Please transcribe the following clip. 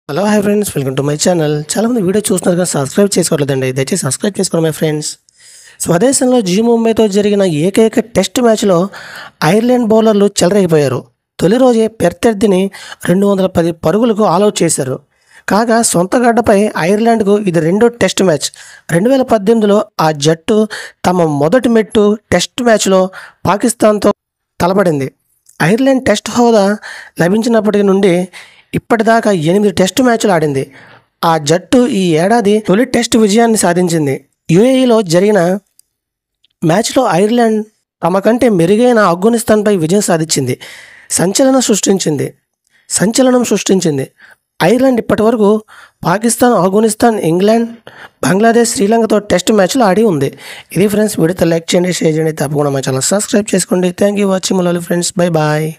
Hello hi friends, welcome to my channel. చాలామంది video చూస్తున్నారు కానీ సబ్స్క్రైబ్ చేసుకోవట్లేదండి. దయచేసి సబ్స్క్రైబ్ చేసుకోండి మై ఫ్రెండ్స్. స్వదేశంలో జీ ముంబైతో జరిగిన ఏకైక టెస్ట్ మ్యాచ్లో ఐర్లాండ్ బౌలర్లు చెలరేగిపోయారు. తొలి రోజే ప్రత్యర్థిని 210 పరుగులకు ఆల్అవుట్ చేశారు. కాగా సొంత గడ్డపై ఐర్లాండ్కు ఇది రెండో టెస్ట్ మ్యాచ్. 2018లో ఆ జట్టు తమ మొదటి మెట్టు టెస్ట్ మ్యాచ్లో పాకిస్తాన్తో తలపడింది. ఐర్లాండ్ టెస్ట్ హోదా లభించినప్పటి నుండి ఇప్పటిదాకా 8 టెస్టు మ్యాచ్లు ఆడింది. ఆ జట్టు ఈ ఏడాది తొలి టెస్ట్ విజయాన్ని సాధించింది. యుఏఈలో జరిగిన మ్యాచ్లో ఐర్లాండ్ తమ కంటే మెరుగైన ఆఫ్ఘనిస్తాన్పై విజయం సాధించింది. సంచలనం సృష్టించింది. ఐర్లాండ్ ఇప్పటివరకు పాకిస్తాన్, ఆఫ్ఘనిస్తాన్, ఇంగ్లాండ్, బంగ్లాదేశ్, శ్రీలంకతో టెస్ట్ మ్యాచ్లు ఆడి ఉంది. ఇది ఫ్రెండ్స్, వీడియోతో లైక్ చేయండి, షేర్ చేయండి, తప్పకుండా మా ఛానల్ సబ్స్క్రైబ్ చేసుకోండి. Thank you watching. Friends, bye bye.